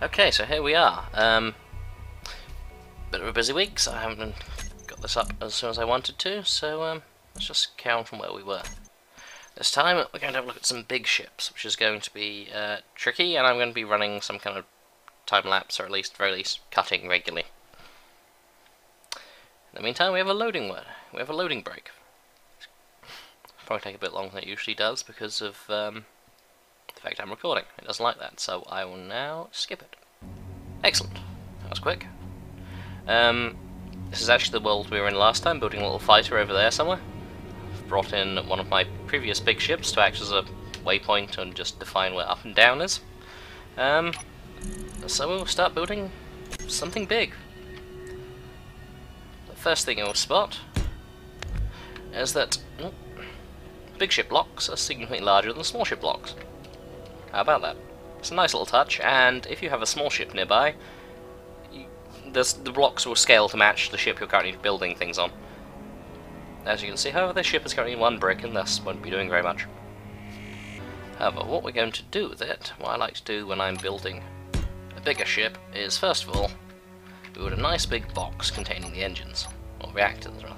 Okay, so here we are. Bit of a busy week, so I haven't got this up as soon as I wanted to, so let's just carry on from where we were. This time we're going to have a look at some big ships, which is going to be tricky, and I'm going to be running some kind of time-lapse, or at least, very least, cutting regularly. In the meantime, we have a loading break. Probably take a bit longer than it usually does because of the fact I'm recording. It doesn't like that, so I will now skip it. Excellent. That was quick. This is actually the world we were in last time, building a little fighter over there somewhere. I've brought in one of my previous big ships to act as a waypoint and just define where up and down is. So we'll start building something big. The first thing you'll spot is that big ship blocks are significantly larger than small ship blocks. How about that? It's a nice little touch, and if you have a small ship nearby, the blocks will scale to match the ship you're currently building things on. As you can see, however, this ship is currently 1 brick and thus won't be doing very much. However, what we're going to do with it, what I like to do when I'm building a bigger ship, is first of all, build a nice big box containing the engines, or reactors rather.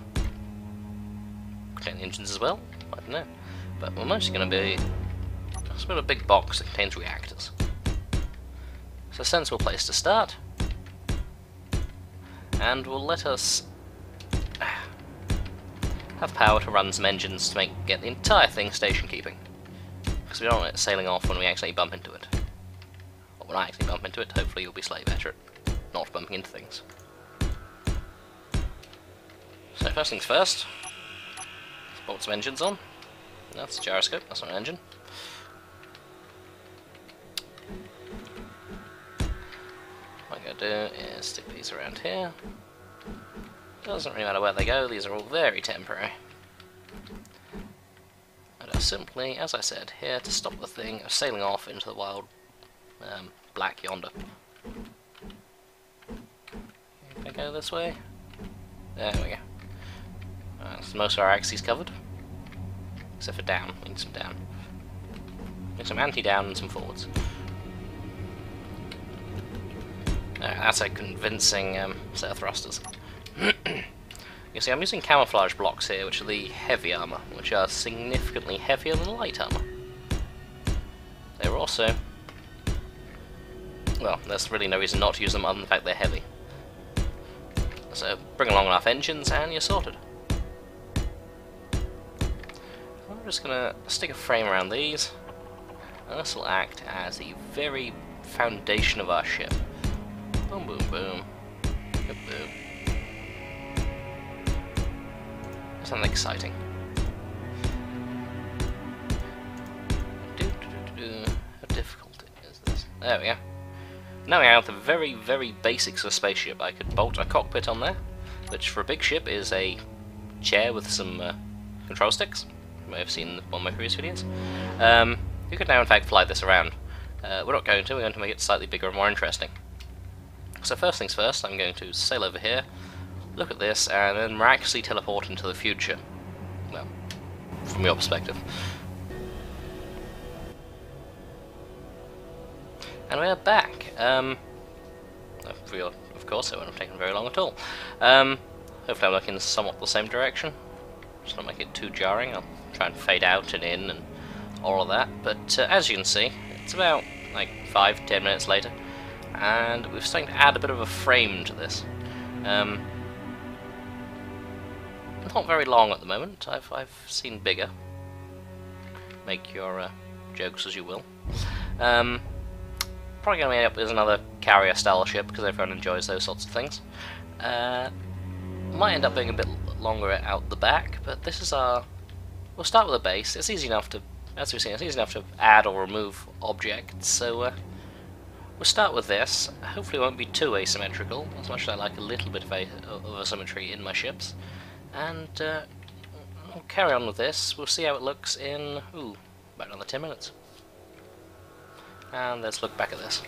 Contain the engines as well? I don't know. But we're mostly going to be let's build a big box that contains reactors. It's a sensible place to start, and will let us have power to run some engines to get the entire thing station keeping. Because we don't want it sailing off when we actually bump into it. Or when I actually bump into it, hopefully you'll be slightly better at not bumping into things. So first things first, let's bolt some engines on. That's a gyroscope, that's not an engine. What I'm going to do is stick these around here. Doesn't really matter where they go, these are all very temporary. And are simply, as I said, here to stop the thing of sailing off into the wild black yonder. If I go this way, there we go. So most of our axes covered, except for down. We need some down. Need some anti-down and some forwards. That's a convincing set of thrusters. You see, I'm using camouflage blocks here, which are the heavy armour, which are significantly heavier than light armour. They're also, well, there's really no reason not to use them other than the fact they're heavy. So bring along enough engines and you're sorted. I'm just going to stick a frame around these, and this will act as the very foundation of our ship. Boom, boom, boom. Boom, boom. Something exciting. How difficult is this? There we go. Now we have the very, very basics of a spaceship. I could bolt a cockpit on there, which for a big ship is a chair with some control sticks. You may have seen one of my previous videos. You could now in fact fly this around. We're not going to, we're going to make it slightly bigger and more interesting. So first things first, I'm going to sail over here, look at this, and then miraculously teleport into the future. Well, from your perspective. And we are back. Of course, it won't have taken very long at all. Hopefully I'm looking somewhat the same direction. Just not make it too jarring. I'll try and fade out and in and all of that. But as you can see, it's about like 5-10 minutes later, and we're starting to add a bit of a frame to this. Not very long at the moment. I've seen bigger. Make your jokes as you will. Probably going to end up as another carrier style ship because everyone enjoys those sorts of things. Might end up being a bit longer out the back, but this is our. We'll start with a base. It's easy enough to, as we've seen, it's easy enough to add or remove objects. So we'll start with this. Hopefully, it won't be too asymmetrical. As much as I like a little bit of asymmetry in my ships. And we'll carry on with this. We'll see how it looks in, about another 10 minutes. And let's look back at this.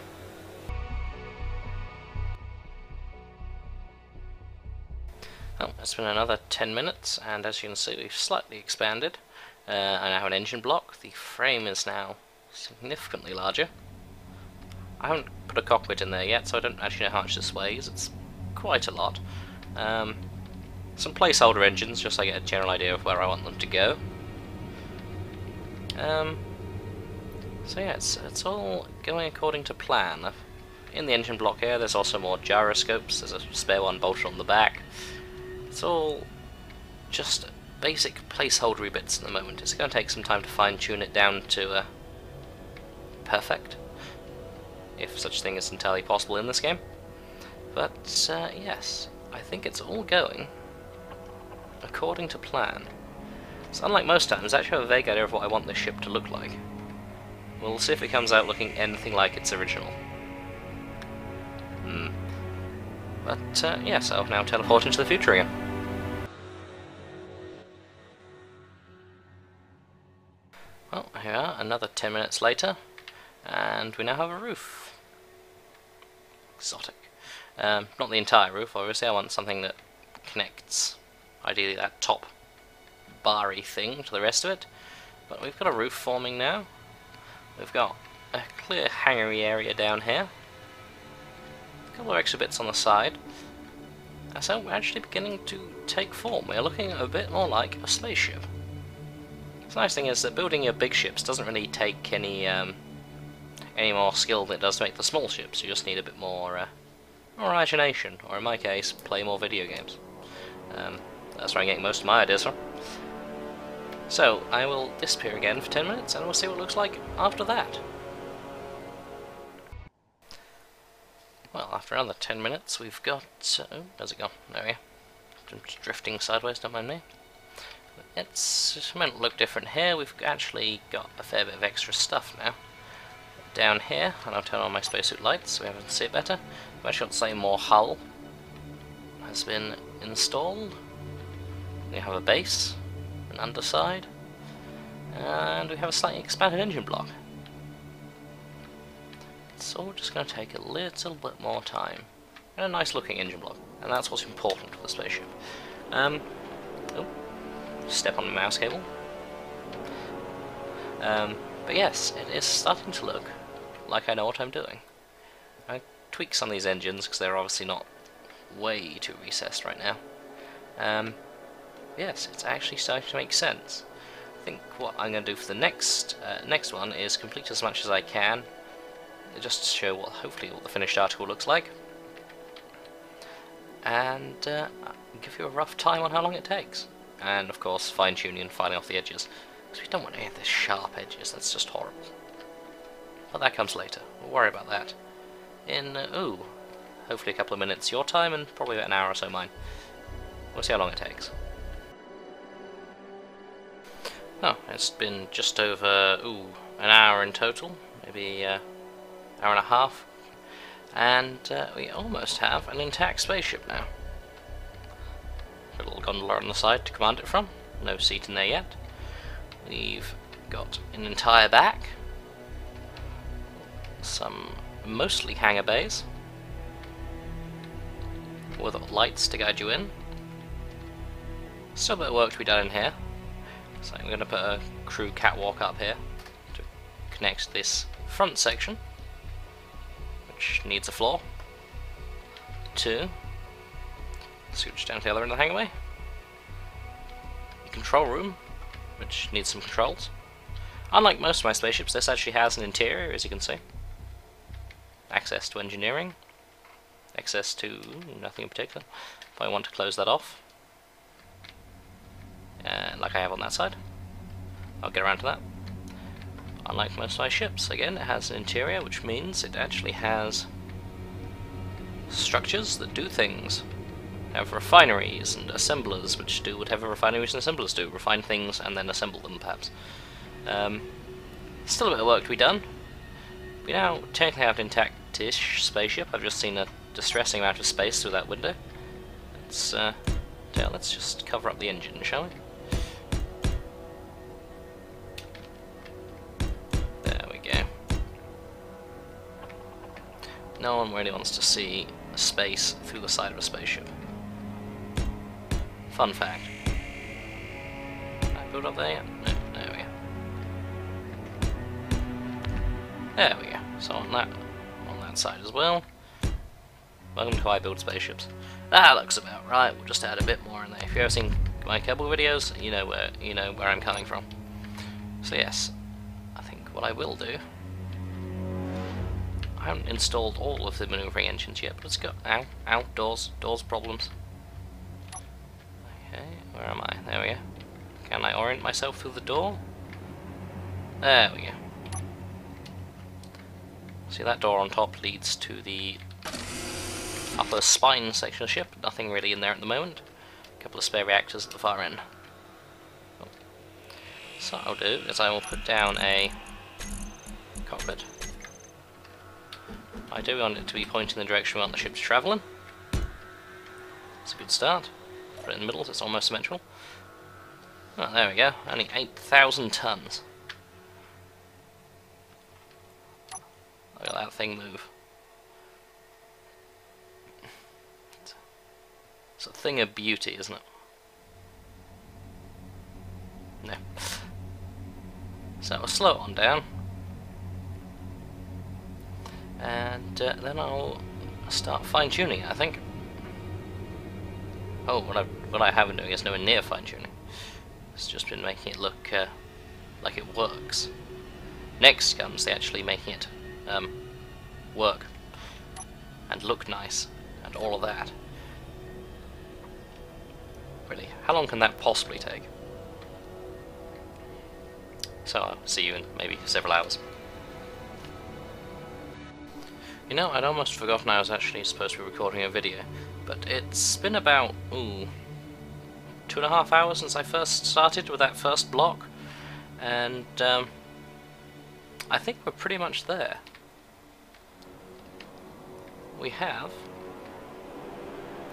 Oh, it's been another 10 minutes, and as you can see, we've slightly expanded. I now have an engine block. The frame is now significantly larger. I haven't put a cockpit in there yet, so I don't actually know how much this weighs. It's quite a lot. Some placeholder engines, just so I get a general idea of where I want them to go. So yeah, it's all going according to plan. In the engine block here, there's also more gyroscopes. There's a spare one bolted on the back. It's all just basic placeholdery bits at the moment. It's going to take some time to fine-tune it down to perfect, if such thing is entirely possible in this game. But yes, I think it's all going according to plan. So unlike most times, I actually have a vague idea of what I want this ship to look like. We'll see if it comes out looking anything like its original. But yes, I'll now teleport into the future again. Well, here we are, another 10 minutes later, and we now have a roof. Exotic. Not the entire roof, obviously. I want something that connects, ideally, that top bar-y thing to the rest of it. But we've got a roof forming now. We've got a clear hangar-y area down here. A couple of extra bits on the side. So we're actually beginning to take form. We're looking a bit more like a spaceship. The nice thing is that building your big ships doesn't really take any more skill than it does to make the small ships. You just need a bit more imagination, or in my case, play more video games. That's where I'm getting most of my ideas from. So, I will disappear again for 10 minutes, and we'll see what it looks like after that. Well, after another 10 minutes, we've got... oh, where's it gone? There we go. I'm just drifting sideways, don't mind me. It's meant to look different here. We've actually got a fair bit of extra stuff now. Down here, and I'll turn on my spacesuit lights so we can see it better. We've actually got the same more hull has been installed. We have a base, an underside, and we have a slightly expanded engine block. It's all just going to take a little bit more time. And a nice looking engine block, and that's what's important for the spaceship. Oh, step on the mouse cable. But yes, it is starting to look like I know what I'm doing. I tweak some of these engines because they're obviously not way too recessed right now. Yes, it's actually starting to make sense. I think what I'm going to do for the next one is complete as much as I can, just to show what hopefully what the finished article looks like, and give you a rough time on how long it takes, and of course fine-tuning and filing off the edges, because we don't want any of the sharp edges. That's just horrible. But that comes later. We'll worry about that in hopefully a couple of minutes your time, and probably about an hour or so mine. We'll see how long it takes. Oh, it's been just over an hour in total, maybe hour and a half, and we almost have an intact spaceship now. A little gondola on the side to command it from. No seat in there yet. We've got an entire back, some mostly hangar bays with lights to guide you in. Still a bit of work to be done in here, so I'm going to put a crew catwalk up here to connect this front section, which needs a floor. 2. Scooch down to the other end of the hangarway. Control room, which needs some controls. Unlike most of my spaceships, this actually has an interior, as you can see. Access to engineering. Access to nothing in particular. If I want to close that off, like I have on that side, I'll get around to that. Unlike most of my ships, again, it has an interior, which means it actually has structures that do things. You have refineries and assemblers, which do whatever refineries and assemblers do, refine things and then assemble them, perhaps. Still a bit of work to be done. We now technically have an intact-ish spaceship. I've just seen a distressing amount of space through that window. Let's just cover up the engine, shall we? There we go. No one really wants to see space through the side of a spaceship. Fun fact. Can I build up there yet? No, there we go. There we go. So on that that side as well. Welcome to I Build Spaceships. That looks about right. We'll just add a bit more in there. If you've ever seen my Kerbal videos, you know where I'm coming from. So yes, I think what I will do. I haven't installed all of the maneuvering engines yet, but let's go. Ow, ow, doors problems. Okay, where am I? There we go. Can I orient myself through the door? There we go. See, that door on top leads to the upper spine section of the ship. Nothing really in there at the moment. A couple of spare reactors at the far end. Oh. So what I'll do is I will put down a cockpit. I do want it to be pointing the direction we want the ship's travelling. It's a good start. Put it in the middle so it's almost symmetrical. Oh, there we go. Only 8,000 tons. Look at that thing move. It's a thing of beauty, isn't it? No. So we'll slow it on down. And then I'll start fine-tuning it, I think. Oh, what I haven't doing is nowhere near fine-tuning. It's just been making it look like it works. Next comes the actually making it work and look nice and all of that. Really, how long can that possibly take? So I'll see you in maybe several hours. You know, I'd almost forgotten I was actually supposed to be recording a video, but it's been about 2.5 hours since I first started with that first block, and I think we're pretty much there. We have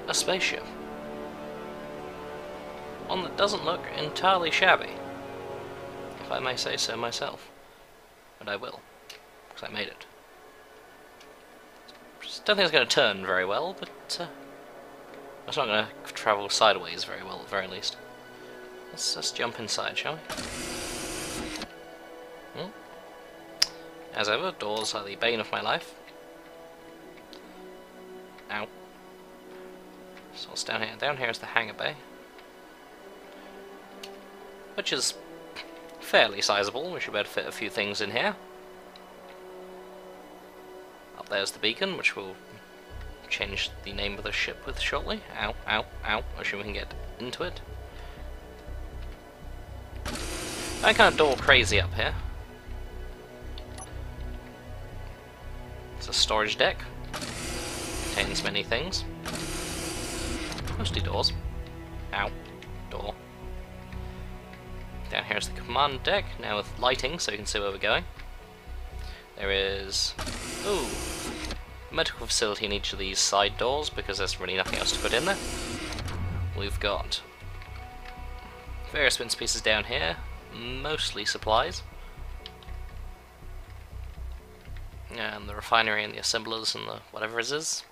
a spaceship. One that doesn't look entirely shabby, if I may say so myself. But I will, because I made it. Just don't think it's going to turn very well, but it's not going to travel sideways very well, at the very least. Let's jump inside, shall we? As ever, doors are the bane of my life. Ow. So what's down here? Down here is the hangar bay, which is fairly sizable. We should be able to fit a few things in here. Up there's the beacon, which we'll change the name of the ship with shortly. Ow, ow, ow. I assume we can get into it. I kind of door crazy up here. It's a storage deck. Contains many things. Mostly doors. Ow. Door. Down here is the command deck, now with lighting so you can see where we're going. There is... ooh! A medical facility in each of these side doors because there's really nothing else to put in there. We've got various bits and pieces down here, mostly supplies. And the refinery and the assemblers and the whatever it is.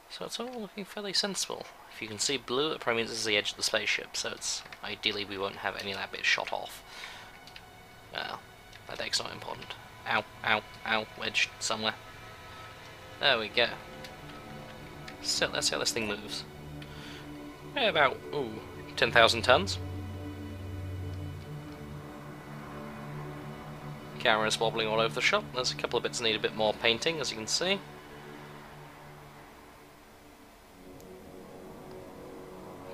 So it's all looking fairly sensible. If you can see blue, it probably means this is the edge of the spaceship, so it's ideally we won't have any of that bit shot off. Well, that deck's not important. Ow, ow, ow, wedged somewhere. There we go. So let's see how this thing moves. Yeah, about 10,000 tons. Camera's wobbling all over the shop. There's a couple of bits that need a bit more painting, as you can see.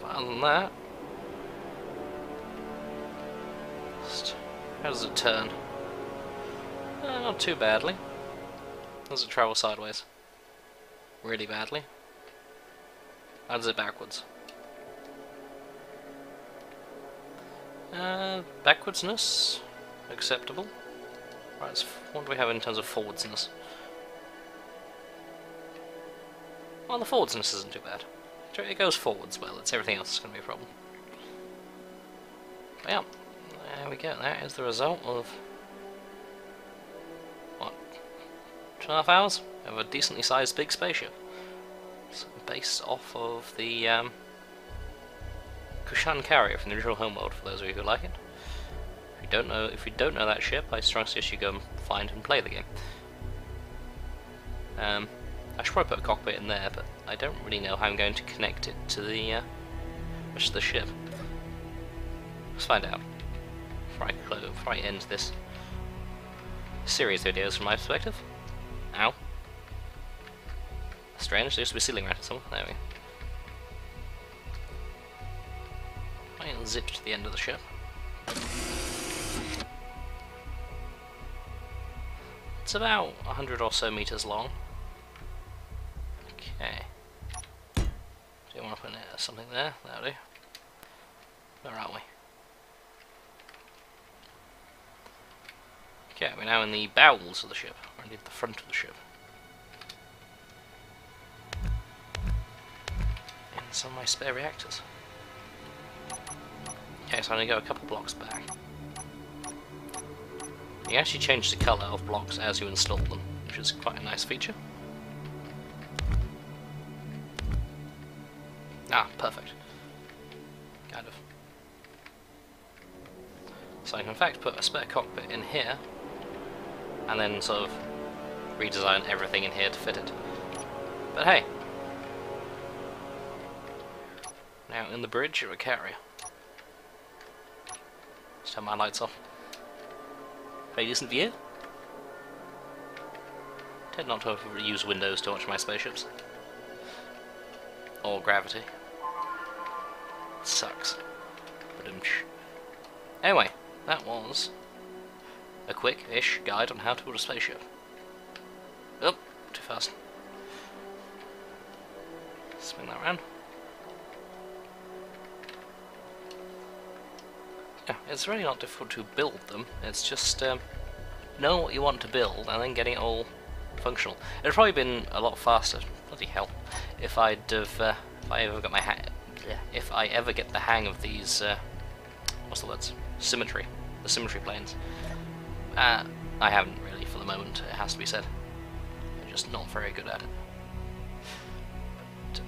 But other than that, how does it turn? Not too badly. Does it travel sideways? Really badly. How does it backwards? Backwardsness? Acceptable. Right, so what do we have in terms of forwardsness? Well, the forwardsness isn't too bad. It goes forwards well, it's everything else that's going to be a problem. But yeah, there we go. That is the result of... what? 2.5 hours of a decently sized big spaceship. It's based off of the Kushan carrier from the original Homeworld, for those of you who like it. If you don't know that ship, I strongly suggest you go and find and play the game. I should probably put a cockpit in there, but I don't really know how I'm going to connect it to the rest of the ship. Let's find out before I end this series of videos from my perspective. Ow. Strange, there used to be a ceiling right or something. There we go. I'll zip to the end of the ship. It's about 100 or so meters long. Okay. Do you want to put something there? That'll do. Where are we? Okay, we're now in the bowels of the ship, or indeed the front of the ship. In some of my spare reactors. Okay, so I'm going to go a couple blocks back. You can actually change the colour of blocks as you install them, which is quite a nice feature. Ah, perfect. Kind of. So I can in fact put a spare cockpit in here, and then sort of redesign everything in here to fit it. But hey, now in the bridge of a carrier. Let's turn my lights off. Very decent view. Tend not to use windows to watch my spaceships. Or gravity. It sucks. Anyway, that was a quick-ish guide on how to build a spaceship. Oh, too fast. Swing that around. Yeah, it's really not difficult to build them. It's just knowing what you want to build and then getting it all functional. It'd probably been a lot faster. Bloody hell! If I'd have, if I ever got my if I ever get the hang of these, what's the words? Symmetry. The symmetry planes. I haven't really for the moment. It has to be said. I'm just not very good at it. But,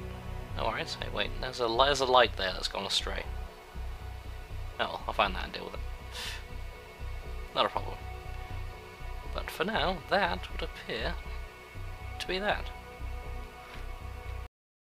no worries. Hey, wait. There's a light there that's gone astray. Oh, I'll find that and deal with it. Not a problem. But for now, that would appear to be that.